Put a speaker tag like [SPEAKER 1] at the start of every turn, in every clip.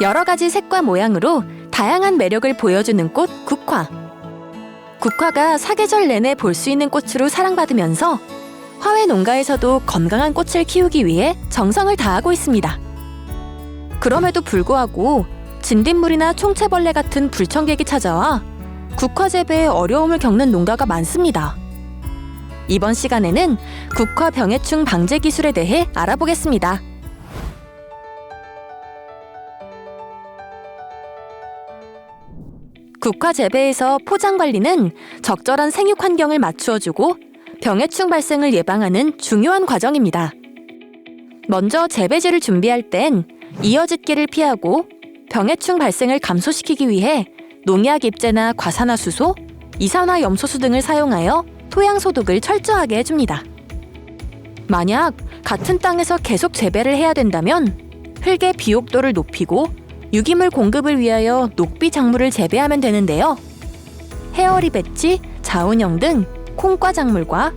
[SPEAKER 1] 여러 가지 색과 모양으로 다양한 매력을 보여주는 꽃 국화. 국화가 사계절 내내 볼 수 있는 꽃으로 사랑받으면서 화훼 농가에서도 건강한 꽃을 키우기 위해 정성을 다하고 있습니다. 그럼에도 불구하고 진딧물이나 총채벌레 같은 불청객이 찾아와 국화 재배에 어려움을 겪는 농가가 많습니다. 이번 시간에는 국화 병해충 방제 기술에 대해 알아보겠습니다. 국화 재배에서 포장 관리는 적절한 생육 환경을 맞추어주고 병해충 발생을 예방하는 중요한 과정입니다. 먼저 재배지를 준비할 땐 이어짓기를 피하고 병해충 발생을 감소시키기 위해 농약 입제나 과산화수소, 이산화염소수 등을 사용하여 토양 소독을 철저하게 해줍니다. 만약 같은 땅에서 계속 재배를 해야 된다면 흙의 비옥도를 높이고 유기물 공급을 위하여 녹비 작물을 재배하면 되는데요. 헤어리 배치, 자운형 등 콩과 작물과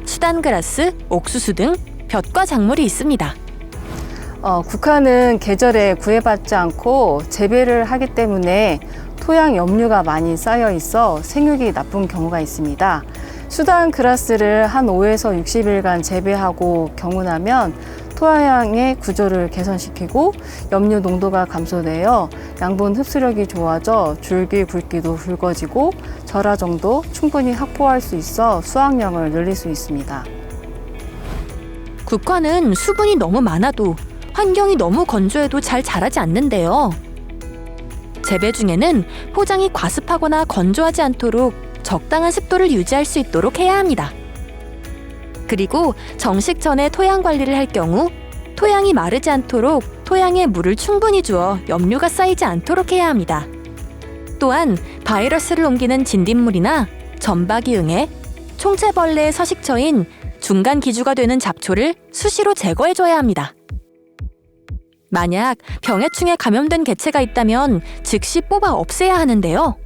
[SPEAKER 1] 수단그라스, 옥수수 등 볕과 작물이 있습니다.
[SPEAKER 2] 국화는 계절에 구애받지 않고 재배를 하기 때문에 토양 염류가 많이 쌓여 있어 생육이 나쁜 경우가 있습니다. 수단그라스를 한 5에서 60일간 재배하고 경운하면 토양의 구조를 개선시키고 염류 농도가 감소되어 양분 흡수력이 좋아져 줄기 굵기도 굵어지고 절화정도 충분히 확보할 수 있어 수확량을 늘릴 수 있습니다.
[SPEAKER 1] 국화는 수분이 너무 많아도 환경이 너무 건조해도 잘 자라지 않는데요. 재배 중에는 포장이 과습하거나 건조하지 않도록 적당한 습도를 유지할 수 있도록 해야 합니다. 그리고 정식 전에 토양 관리를 할 경우 토양이 마르지 않도록 토양에 물을 충분히 주어 염류가 쌓이지 않도록 해야 합니다. 또한 바이러스를 옮기는 진딧물이나 점박이 응애, 총채벌레의 서식처인 중간 기주가 되는 잡초를 수시로 제거해줘야 합니다. 만약 병해충에 감염된 개체가 있다면 즉시 뽑아 없애야 하는데요.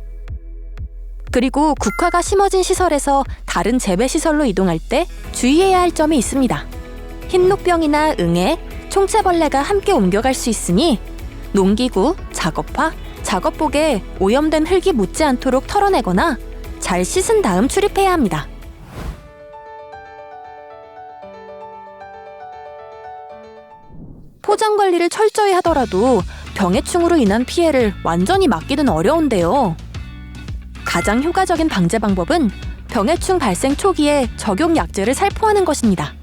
[SPEAKER 1] 그리고 국화가 심어진 시설에서 다른 재배 시설로 이동할 때 주의해야 할 점이 있습니다. 흰녹병이나 응애, 총채벌레가 함께 옮겨갈 수 있으니 농기구, 작업화, 작업복에 오염된 흙이 묻지 않도록 털어내거나 잘 씻은 다음 출입해야 합니다. 포장 관리를 철저히 하더라도 병해충으로 인한 피해를 완전히 막기는 어려운데요. 가장 효과적인 방제 방법은 병해충 발생 초기에 적용 약제를 살포하는 것입니다.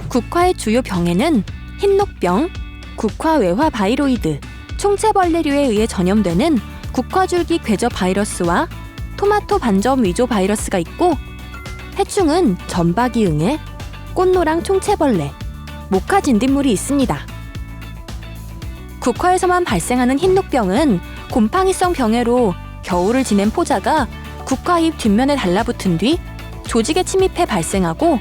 [SPEAKER 1] 국화의 주요 병에는 흰녹병, 국화외화 바이로이드, 총채벌레류에 의해 전염되는 국화줄기 궤저 바이러스와 토마토 반점 위조 바이러스가 있고, 해충은 점박이 응애, 꽃노랑 총채벌레, 모카 진딧물이 있습니다. 국화에서만 발생하는 흰녹병은 곰팡이성 병해로 겨울을 지낸 포자가 국화잎 뒷면에 달라붙은 뒤 조직에 침입해 발생하고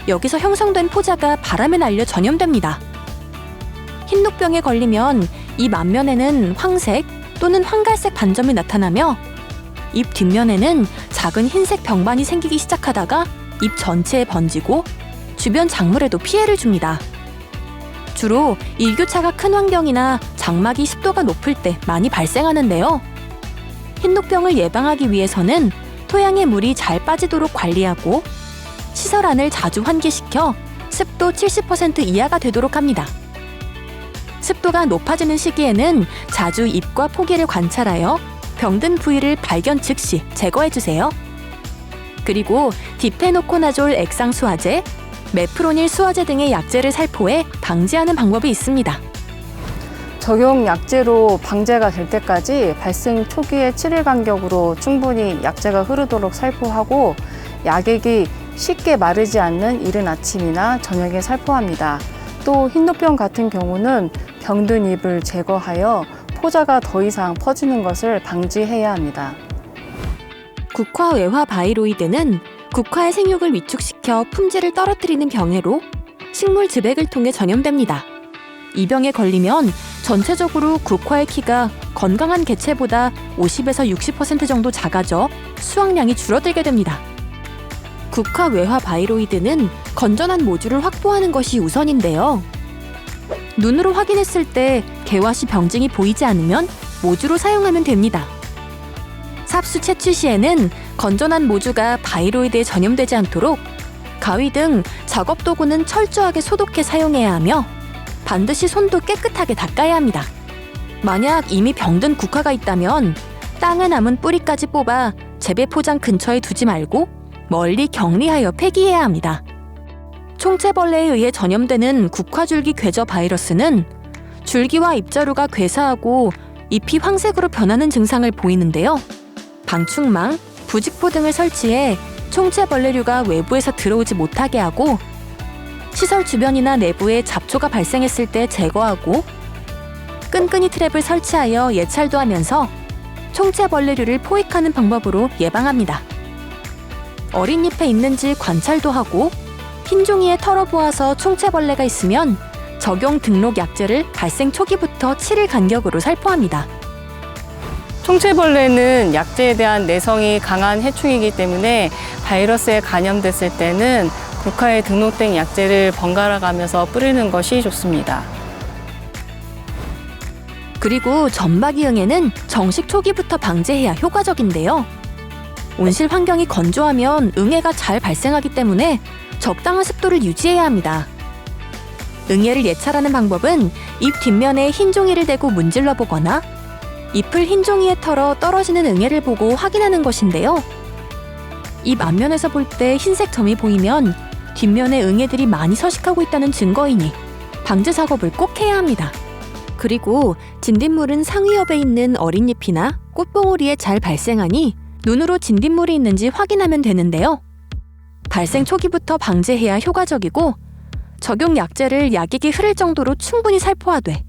[SPEAKER 1] 여기서 형성된 포자가 바람에 날려 전염됩니다. 흰녹병에 걸리면 잎 앞면에는 황색 또는 황갈색 반점이 나타나며 잎 뒷면에는 작은 흰색 병반이 생기기 시작하다가 잎 전체에 번지고 주변 작물에도 피해를 줍니다. 주로 일교차가 큰 환경이나 장막이 습도가 높을 때 많이 발생하는데요. 흰녹병을 예방하기 위해서는 토양에 물이 잘 빠지도록 관리하고 시설 안을 자주 환기시켜 습도 70% 이하가 되도록 합니다. 습도가 높아지는 시기에는 자주 잎과 포기를 관찰하여 병든 부위를 발견 즉시 제거해주세요. 그리고 디페노코나졸 액상 수화제, 메프로닐 수화제 등의 약제를 살포해 방지하는 방법이 있습니다.
[SPEAKER 2] 적용 약제로 방제가 될 때까지 발생 초기의 7일 간격으로 충분히 약제가 흐르도록 살포하고 약액이 쉽게 마르지 않는 이른 아침이나 저녁에 살포합니다. 또 흰녹병 같은 경우는 병든 잎을 제거하여 포자가 더 이상 퍼지는 것을 방지해야 합니다.
[SPEAKER 1] 국화외화 바이로이드는 국화의 생육을 위축시켜 품질을 떨어뜨리는 병해로 식물 즙액을 통해 전염됩니다. 이 병에 걸리면 전체적으로 국화의 키가 건강한 개체보다 50에서 60% 정도 작아져 수확량이 줄어들게 됩니다. 국화외화 바이로이드는 건전한 모주를 확보하는 것이 우선인데요. 눈으로 확인했을 때 개화 시 병증이 보이지 않으면 모주로 사용하면 됩니다. 삽수 채취 시에는 건전한 모주가 바이로이드에 전염되지 않도록 가위 등 작업 도구는 철저하게 소독해 사용해야 하며 반드시 손도 깨끗하게 닦아야 합니다. 만약 이미 병든 국화가 있다면 땅에 남은 뿌리까지 뽑아 재배 포장 근처에 두지 말고 멀리 격리하여 폐기해야 합니다. 총체벌레에 의해 전염되는 국화줄기 궤저 바이러스는 줄기와 잎자루가 괴사하고 잎이 황색으로 변하는 증상을 보이는데요. 방충망, 부직포 등을 설치해 총체벌레류가 외부에서 들어오지 못하게 하고 시설 주변이나 내부에 잡초가 발생했을 때 제거하고 끈끈이 트랩을 설치하여 예찰도 하면서 총체벌레류를 포획하는 방법으로 예방합니다. 어린 잎에 있는지 관찰도 하고 흰 종이에 털어보아서 총체벌레가 있으면 적용 등록 약제를 발생 초기부터 7일 간격으로 살포합니다.
[SPEAKER 2] 총체벌레는 약재에 대한 내성이 강한 해충이기 때문에 바이러스에 감염됐을 때는 국화에 등록된 약재를 번갈아 가면서 뿌리는 것이 좋습니다.
[SPEAKER 1] 그리고 점박이 응애는 정식 초기부터 방제해야 효과적인데요. 온실 환경이 건조하면 응애가 잘 발생하기 때문에 적당한 습도를 유지해야 합니다. 응애를 예찰하는 방법은 잎 뒷면에 흰 종이를 대고 문질러 보거나 잎을 흰 종이에 털어 떨어지는 응애를 보고 확인하는 것인데요. 잎 앞면에서 볼 때 흰색 점이 보이면 뒷면에 응애들이 많이 서식하고 있다는 증거이니 방제 작업을 꼭 해야 합니다. 그리고 진딧물은 상위엽에 있는 어린 잎이나 꽃봉오리에 잘 발생하니 눈으로 진딧물이 있는지 확인하면 되는데요. 발생 초기부터 방제해야 효과적이고 적용 약제를 약액이 흐를 정도로 충분히 살포하되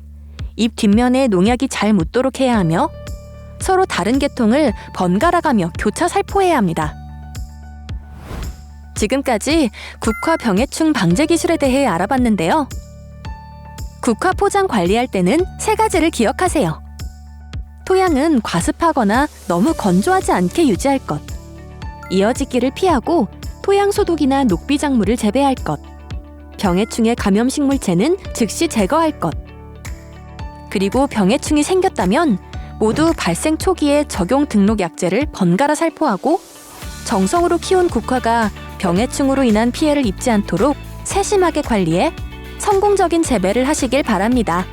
[SPEAKER 1] 잎 뒷면에 농약이 잘 묻도록 해야 하며 서로 다른 계통을 번갈아가며 교차 살포해야 합니다. 지금까지 국화 병해충 방제 기술에 대해 알아봤는데요. 국화 포장 관리할 때는 3가지를 기억하세요. 토양은 과습하거나 너무 건조하지 않게 유지할 것, 이어지기를 피하고 토양 소독이나 녹비작물을 재배할 것, 병해충의 감염 식물체는 즉시 제거할 것, 그리고 병해충이 생겼다면 모두 발생 초기에 적용 등록 약제를 번갈아 살포하고 정성으로 키운 국화가 병해충으로 인한 피해를 입지 않도록 세심하게 관리해 성공적인 재배를 하시길 바랍니다.